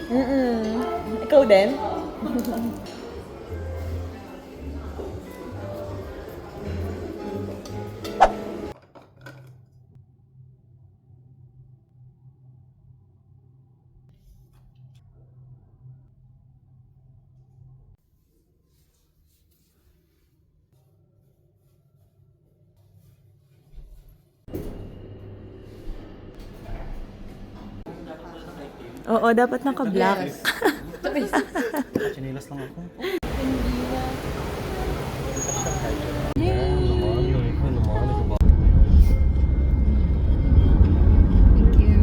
Ikaw din? Oo, dapat naka-black. Chinilas lang ako. Thank you.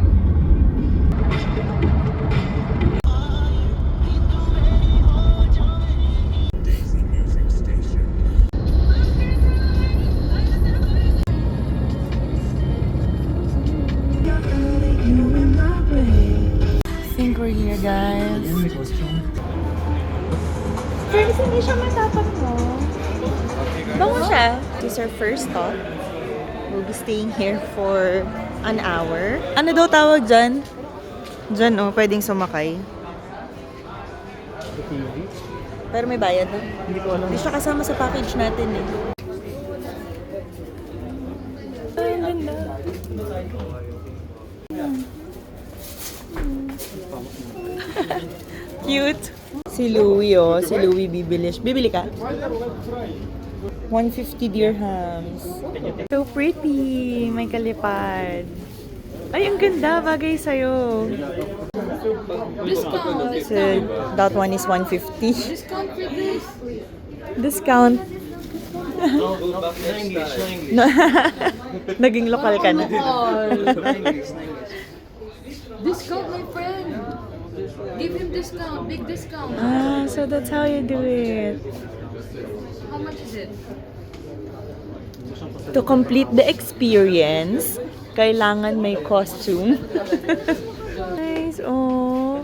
I think we're here, guys. Friends, hindi siya matapang, no? Bango siya. This is our first stop. We'll be staying here for an hour. Ano daw tawag dyan? Dyan, oh, pwedeng sumakay. Pero may bayad na. Hindi ko alam. Hindi siya kasama sa package natin, eh. Ay, ang ganda. Cute. Si Louie, oh. Si Louie bibili. Bibili ka? 150 dirhams. So pretty. May kalipad. Ay, ang ganda. Bagay sa'yo. Discount. So, that one is 150. Discount for this. Discount. No English, no English. No. Naging lokal ka na. Discount, my friend. Give him discount. Big discount. Ah, so that's how you do it. How much is it? To complete the experience, kailangan may costume. Nice, oh.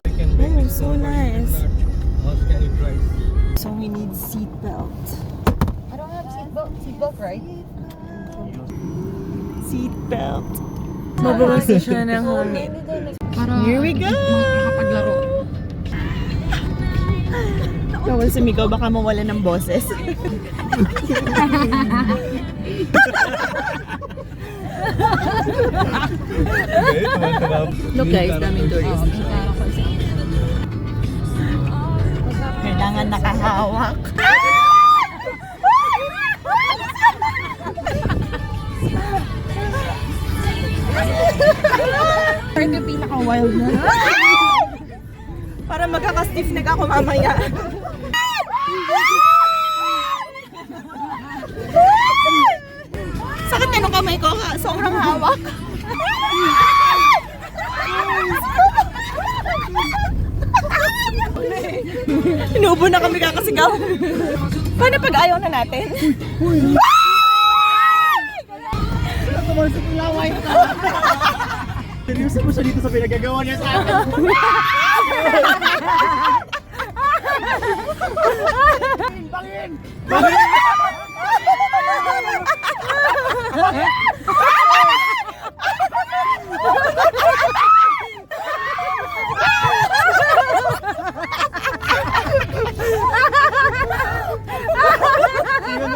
Oh, so nice. So we need seatbelt. I don't have seatbelt, right? Seatbelt. Mabawasan siya ng hangin. Here we go! Makapaglaro. Bawal sumigaw, baka mawala ng boses. Look guys, daming tourist. Kailangan nakahawak. Ito yung pinaka-wild na. Para magkaka-stiff neck ako mamaya. Sakit na nung kamay ko, sobrang hawak. Inuubo na kami kakasigaw. Paano pag ayaw na natin? Tumalsik yung laway ka. Seryoso mo siya dito sa pinagagawa niya sa akin. Bangin! Bangin!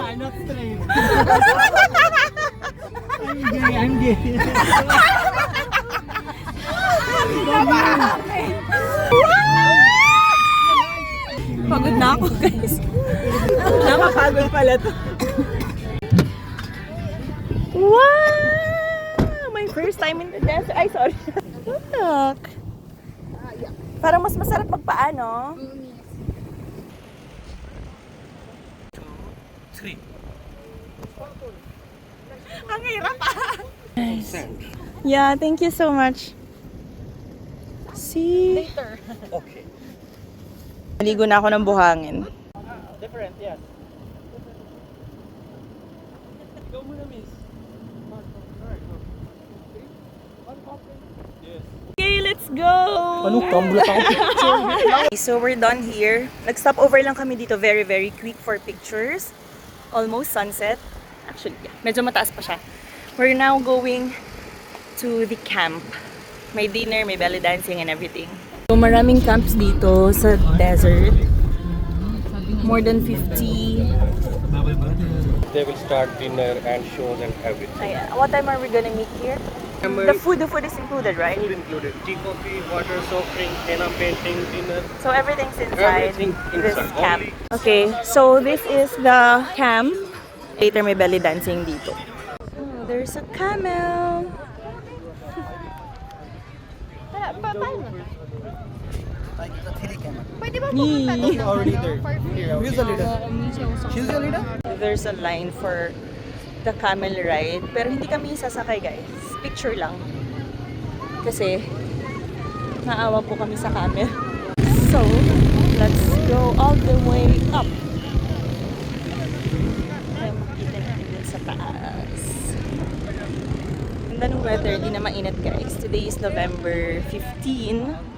I'm not straight. I'm gay. Pagod na ako, guys. Nakapagod pala to. Wow! My first time in the desert. Ay, sorry. Look. Parang mas masarap magpaano. 3. Ang hirap Nice. Yeah, thank you so much. See? Later. Okay. Naligo na ako ng buhangin. Different, yes. Ikaw muna, miss. Okay, let's go! Ano, kambulat ako picture? So we're done here. Nag-stop over lang kami dito, very very quick for pictures. Almost sunset. Actually, yeah, medyo mataas pa siya. We're now going to the camp. May dinner, may belly dancing and everything. So maraming camps dito sa desert. More than 50. They will start dinner and shows and everything. Ayan. What time are we gonna meet here? The food is included, right? Food included. Tea, coffee, water, soft drink, henna painting, dinner. So everything's inside Everything this inside. camp. Okay, so this is the camp. Later may belly dancing dito. Oh, there's a camel. Pwede ba pumunta pumunta Our leader. Who's the leader? She's the leader? There's a line for the camel ride. Pero hindi kami sasakay, guys. Picture lang. Kasi, naawa po kami sa camel. So, let's go all the way up. Ay, makikita natin dun sa taas. Ganda ng weather, di na mainit, guys. Today is November 15.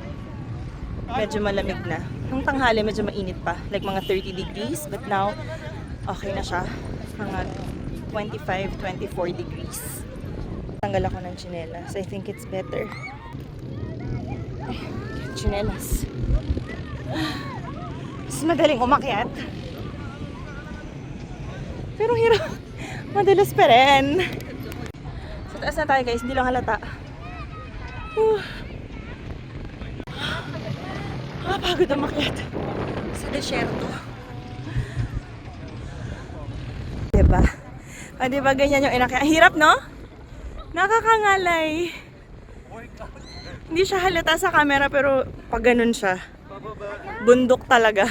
Medyo malamig na. Nung tanghali, medyo mainit pa. Like mga 30 degrees. But now, okay na siya. Mga 25, 24 degrees. Tanggal ako ng tsinelas. I think it's better. Ay, tsinelas. Mas madaling umakyat. Pero hirap. Madalas pa rin. Sa taas na tayo, guys. Hindi lang halata. Pagod umakyat sa desyerto. Diba? Diba ganyan yung inakyat? Hirap, no? Nakakangalay. Hindi siya halata sa camera pero pag ganun siya. Bundok talaga.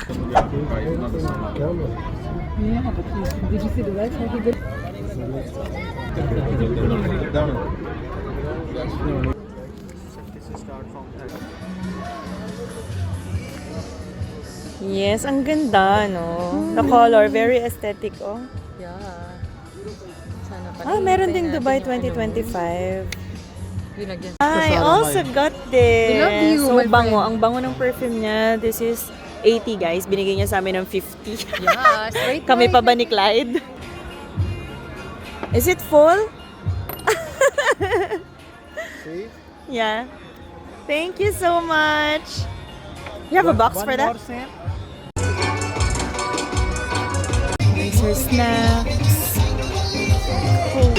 Yes, ang ganda, no? The color, very aesthetic, oh. Yeah. Sana pa. Meron ding Dubai 2025. Yun again. I also got this. I love you, So my bango. friend. Ang bango ng perfume niya. This is 80, guys. Binigay niya sa amin ng 50. Yes, right. Kami pa ba ni Clyde? Is it full? See? Yeah. Thank you so much. You have a box for that? These are snacks. Cool.